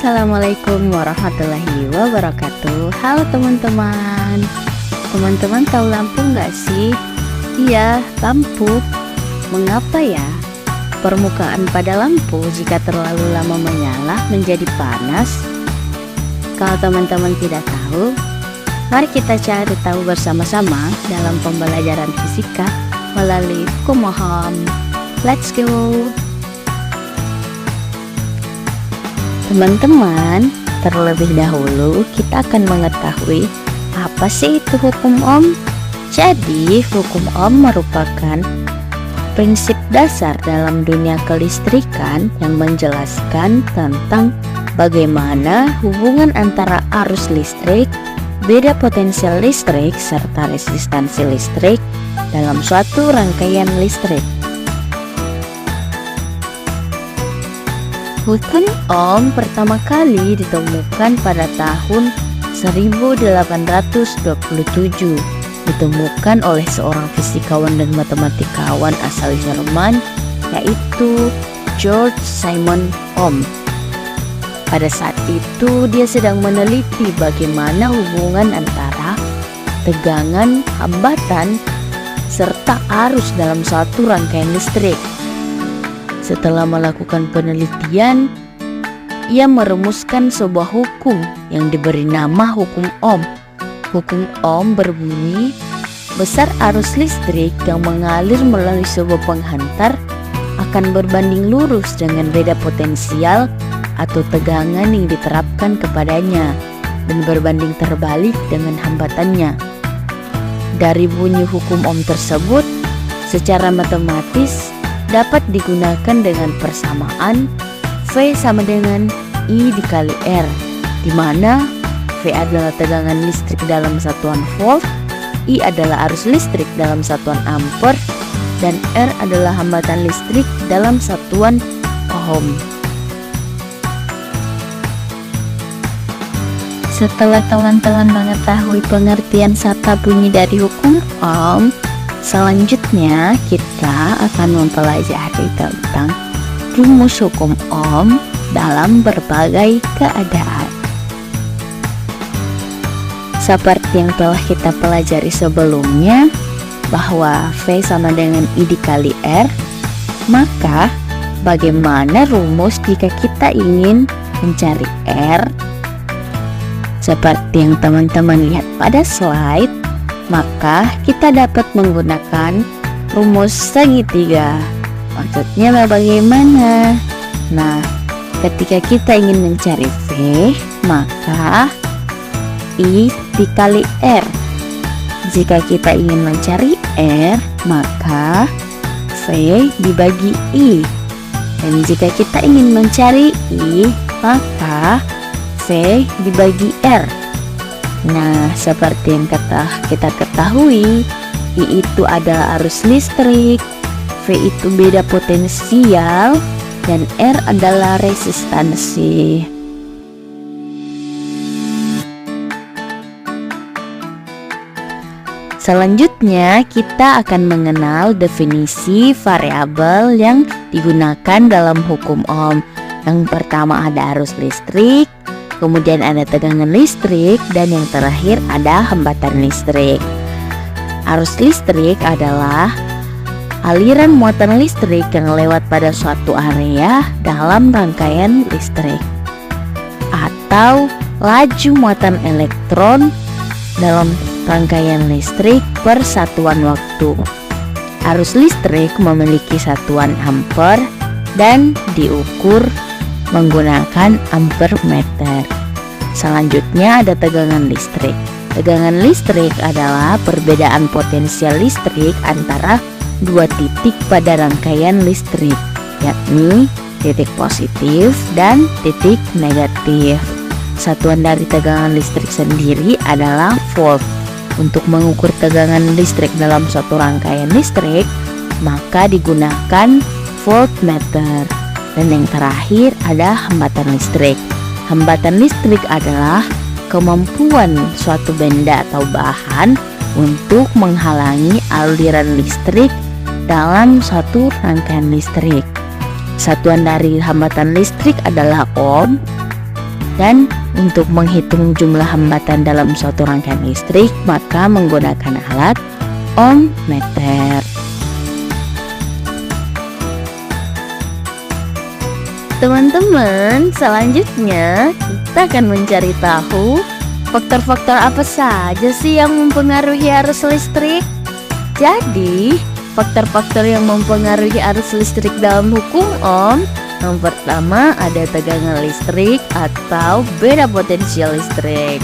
Assalamualaikum warahmatullahi wabarakatuh. Halo teman-teman. Teman-teman tahu lampu nggak sih? Iya, lampu. Mengapa ya? Permukaan pada lampu jika terlalu lama menyala menjadi panas. Kalau teman-teman tidak tahu, mari kita cari tahu bersama-sama dalam pembelajaran fisika melalui Kumohon. Let's go! Teman-teman, terlebih dahulu kita akan mengetahui apa sih itu hukum Ohm. Jadi, hukum Ohm merupakan prinsip dasar dalam dunia kelistrikan yang menjelaskan tentang bagaimana hubungan antara arus listrik, beda potensial listrik, serta resistansi listrik dalam suatu rangkaian listrik. Hukum Ohm pertama kali ditemukan pada tahun 1827, ditemukan oleh seorang fisikawan dan matematikawan asal Jerman, yaitu Georg Simon Ohm. Pada saat itu dia sedang meneliti bagaimana hubungan antara tegangan, hambatan, serta arus dalam suatu rangkaian listrik. Setelah melakukan penelitian, ia merumuskan sebuah hukum yang diberi nama hukum Ohm. Hukum Ohm berbunyi, besar arus listrik yang mengalir melalui sebuah penghantar akan berbanding lurus dengan beda potensial atau tegangan yang diterapkan kepadanya dan berbanding terbalik dengan hambatannya. Dari bunyi hukum Ohm tersebut, secara matematis dapat digunakan dengan persamaan V sama dengan I dikali R, di mana V adalah tegangan listrik dalam satuan volt, I adalah arus listrik dalam satuan ampere, dan R adalah hambatan listrik dalam satuan ohm. Setelah teman-teman mengetahui pengertian serta bunyi dari hukum Ohm, selanjutnya kita akan mempelajari tentang rumus hukum Ohm dalam berbagai keadaan. Seperti yang telah kita pelajari sebelumnya, bahwa V sama dengan I dikali R, maka bagaimana rumus jika kita ingin mencari R? Seperti yang teman-teman lihat pada slide, maka kita dapat menggunakan rumus segitiga. Maksudnya bagaimana? Nah, ketika kita ingin mencari V, maka I dikali R. Jika kita ingin mencari R, maka V dibagi I. Dan jika kita ingin mencari I, maka V dibagi R. Nah, seperti yang kita ketahui, I itu adalah arus listrik, V itu beda potensial, dan R adalah resistansi. Selanjutnya, kita akan mengenal definisi variabel yang digunakan dalam hukum Ohm. Yang pertama ada arus listrik, kemudian ada tegangan listrik, dan yang terakhir ada hambatan listrik. Arus listrik adalah aliran muatan listrik yang lewat pada suatu area dalam rangkaian listrik, atau laju muatan elektron dalam rangkaian listrik per satuan waktu. Arus listrik memiliki satuan ampere dan diukur menggunakan ampere meter. Selanjutnya ada tegangan listrik. Tegangan listrik adalah perbedaan potensial listrik antara dua titik pada rangkaian listrik, yakni titik positif dan titik negatif. Satuan dari tegangan listrik sendiri adalah volt. Untuk mengukur tegangan listrik dalam suatu rangkaian listrik, maka digunakan voltmeter. Dan yang terakhir ada hambatan listrik. Hambatan listrik adalah kemampuan suatu benda atau bahan untuk menghalangi aliran listrik dalam suatu rangkaian listrik. Satuan dari hambatan listrik adalah ohm. Dan untuk menghitung jumlah hambatan dalam suatu rangkaian listrik, maka menggunakan alat ohmmeter. Teman-teman, selanjutnya kita akan mencari tahu faktor-faktor apa saja sih yang mempengaruhi arus listrik. Jadi, faktor-faktor yang mempengaruhi arus listrik dalam hukum Ohm, yang pertama ada tegangan listrik atau beda potensial listrik.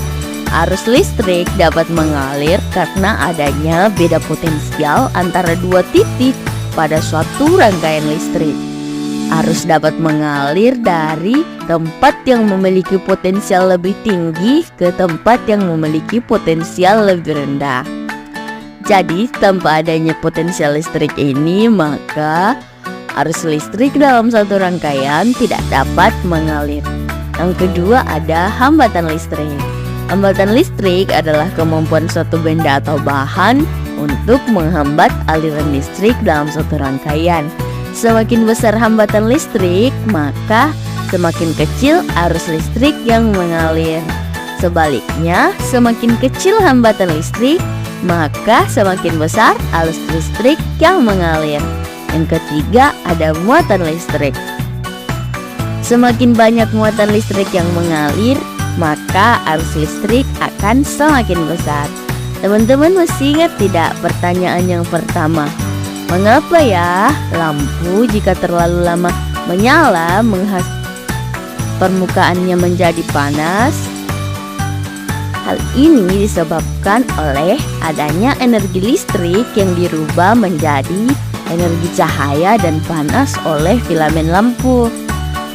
Arus listrik dapat mengalir karena adanya beda potensial antara dua titik pada suatu rangkaian listrik. Arus dapat mengalir dari tempat yang memiliki potensial lebih tinggi ke tempat yang memiliki potensial lebih rendah. Jadi, tanpa adanya potensial listrik ini, maka arus listrik dalam satu rangkaian tidak dapat mengalir. Yang kedua ada hambatan listrik. Hambatan listrik adalah kemampuan suatu benda atau bahan untuk menghambat aliran listrik dalam suatu rangkaian. Semakin besar hambatan listrik, maka semakin kecil arus listrik yang mengalir. Sebaliknya, semakin kecil hambatan listrik, maka semakin besar arus listrik yang mengalir. Yang ketiga ada muatan listrik. Semakin banyak muatan listrik yang mengalir, maka arus listrik akan semakin besar. Teman-teman masih ingat tidak pertanyaan yang pertama? Mengapa ya lampu jika terlalu lama menyala permukaannya menjadi panas? Hal ini disebabkan oleh adanya energi listrik yang dirubah menjadi energi cahaya dan panas oleh filamen lampu.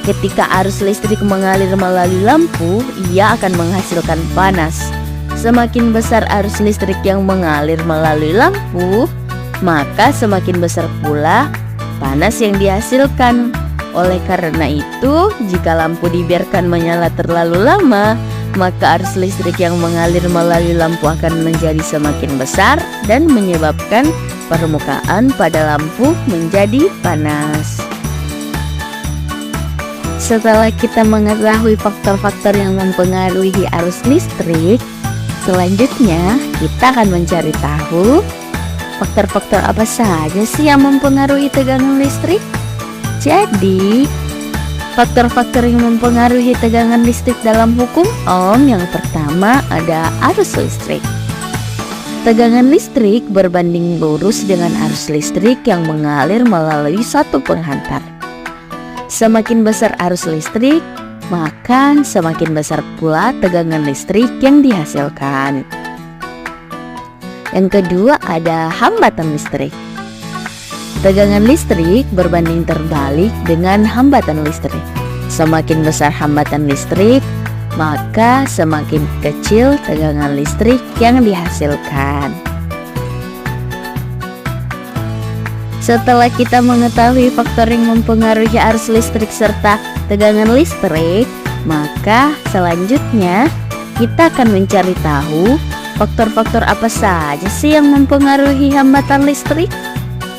Ketika arus listrik mengalir melalui lampu, ia akan menghasilkan panas. Semakin besar arus listrik yang mengalir melalui lampu, maka semakin besar pula panas yang dihasilkan. Oleh karena itu, jika lampu dibiarkan menyala terlalu lama, maka arus listrik yang mengalir melalui lampu akan menjadi semakin besar dan menyebabkan permukaan pada lampu menjadi panas. Setelah kita mengetahui faktor-faktor yang mempengaruhi arus listrik, selanjutnya kita akan mencari tahu faktor-faktor apa saja sih yang mempengaruhi tegangan listrik. Jadi, faktor-faktor yang mempengaruhi tegangan listrik dalam hukum Ohm yang pertama ada arus listrik. Tegangan listrik berbanding lurus dengan arus listrik yang mengalir melalui satu penghantar. Semakin besar arus listrik, maka semakin besar pula tegangan listrik yang dihasilkan. Yang kedua ada hambatan listrik. Tegangan listrik berbanding terbalik dengan hambatan listrik. Semakin besar hambatan listrik, maka semakin kecil tegangan listrik yang dihasilkan. Setelah kita mengetahui faktor yang mempengaruhi arus listrik serta tegangan listrik, maka selanjutnya kita akan mencari tahu faktor-faktor apa saja sih yang mempengaruhi hambatan listrik.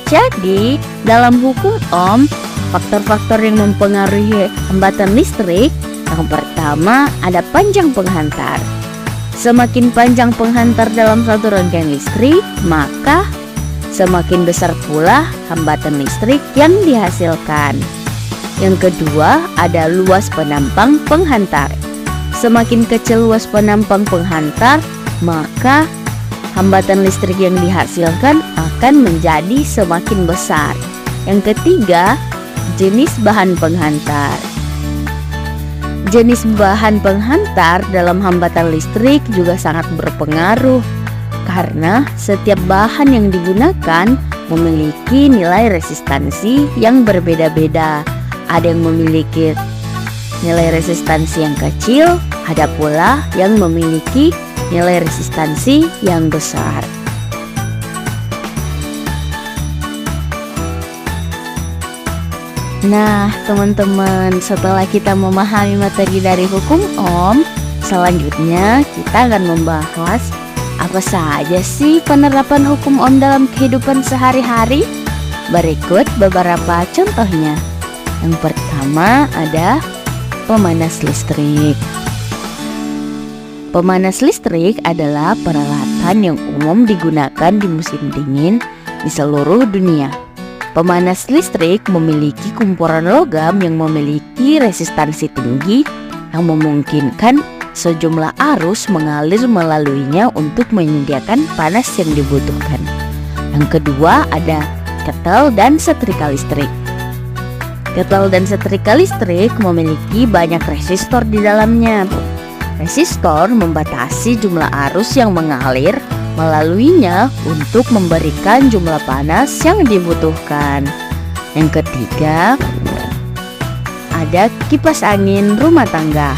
Jadi, dalam hukum Ohm, faktor-faktor yang mempengaruhi hambatan listrik yang pertama ada panjang penghantar. Semakin panjang penghantar dalam satu rangkaian listrik, maka semakin besar pula hambatan listrik yang dihasilkan. Yang kedua ada luas penampang penghantar. Semakin kecil luas penampang penghantar, maka hambatan listrik yang dihasilkan akan menjadi semakin besar. Yang ketiga, jenis bahan penghantar. Jenis bahan penghantar dalam hambatan listrik juga sangat berpengaruh, karena setiap bahan yang digunakan memiliki nilai resistansi yang berbeda-beda. Ada yang memiliki nilai resistansi yang kecil, ada pula yang memiliki nilai resistansi yang besar. Nah, teman-teman, setelah kita memahami materi dari hukum Ohm, selanjutnya kita akan membahas apa saja sih penerapan hukum Ohm dalam kehidupan sehari-hari. Berikut beberapa contohnya. Yang pertama ada pemanas listrik. Pemanas listrik adalah peralatan yang umum digunakan di musim dingin di seluruh dunia. Pemanas listrik memiliki kumpulan logam yang memiliki resistansi tinggi yang memungkinkan sejumlah arus mengalir melaluinya untuk menyediakan panas yang dibutuhkan. Yang kedua ada ketel dan setrika listrik. Ketel dan setrika listrik memiliki banyak resistor di dalamnya. Resistor membatasi jumlah arus yang mengalir melaluinya untuk memberikan jumlah panas yang dibutuhkan. Yang ketiga, ada kipas angin rumah tangga.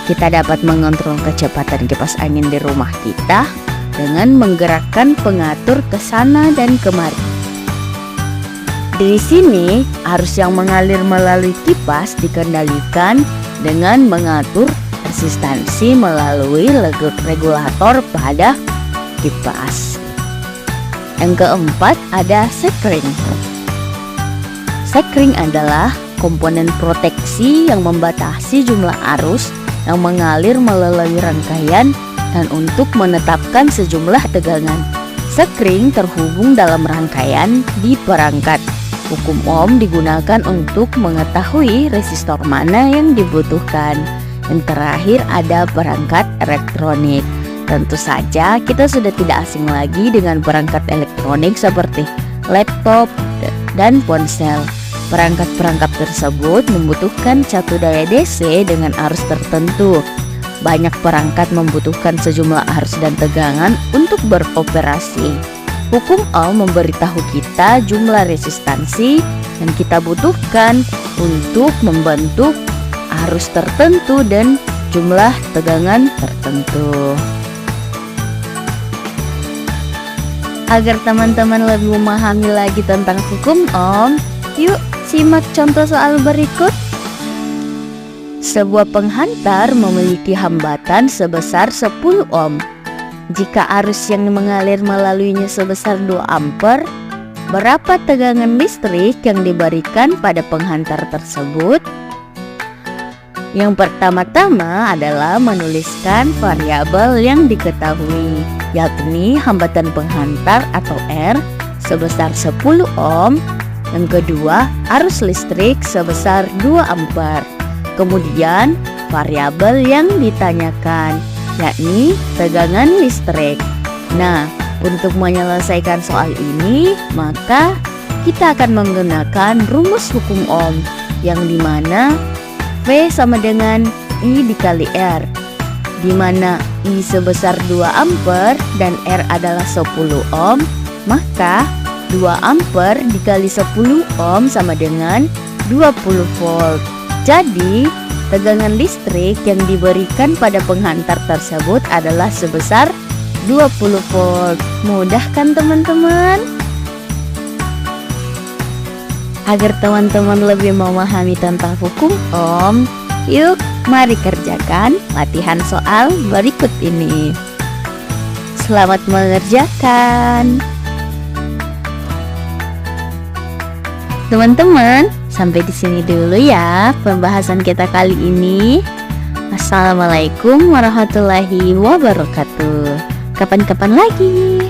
Kita dapat mengontrol kecepatan kipas angin di rumah kita dengan menggerakkan pengatur ke sana dan kemari. Di sini, arus yang mengalir melalui kipas dikendalikan dengan mengatur resistansi melalui regulator pada kipas. Yang keempat ada sekring. Sekring adalah komponen proteksi yang membatasi jumlah arus yang mengalir melalui rangkaian dan untuk menetapkan sejumlah tegangan. Sekring terhubung dalam rangkaian di perangkat. Hukum Ohm digunakan untuk mengetahui resistor mana yang dibutuhkan. Yang terakhir ada perangkat elektronik. Tentu saja kita sudah tidak asing lagi dengan perangkat elektronik seperti laptop dan ponsel. Perangkat-perangkat tersebut membutuhkan satu daya DC dengan arus tertentu. Banyak perangkat membutuhkan sejumlah arus dan tegangan untuk beroperasi. Hukum Ohm memberitahu kita jumlah resistansi yang kita butuhkan untuk membentuk arus tertentu dan jumlah tegangan tertentu. Agar teman-teman lebih memahami lagi tentang hukum Ohm, yuk simak contoh soal berikut. Sebuah penghantar memiliki hambatan sebesar 10 ohm. Jika arus yang mengalir melaluinya sebesar 2 ampere, berapa tegangan listrik yang diberikan pada penghantar tersebut? Yang pertama-tama adalah menuliskan variabel yang diketahui, yakni hambatan penghantar atau R sebesar 10 ohm. Yang kedua, arus listrik sebesar 2 ampere. Kemudian, variabel yang ditanyakan, yakni tegangan listrik. Nah, untuk menyelesaikan soal ini, maka kita akan menggunakan rumus hukum Ohm, yang dimana V sama dengan I dikali R, dimana I sebesar 2 ampere dan R adalah 10 ohm, maka 2 ampere dikali 10 ohm sama dengan 20 volt. Jadi, tegangan listrik yang diberikan pada penghantar tersebut adalah sebesar 20 volt. Mudah kan teman-teman? Agar teman-teman lebih memahami tentang hukum Ohm, yuk mari kerjakan latihan soal berikut ini. Selamat mengerjakan. Teman-teman, sampai di sini dulu ya pembahasan kita kali ini. Assalamualaikum warahmatullahi wabarakatuh. Kapan-kapan lagi.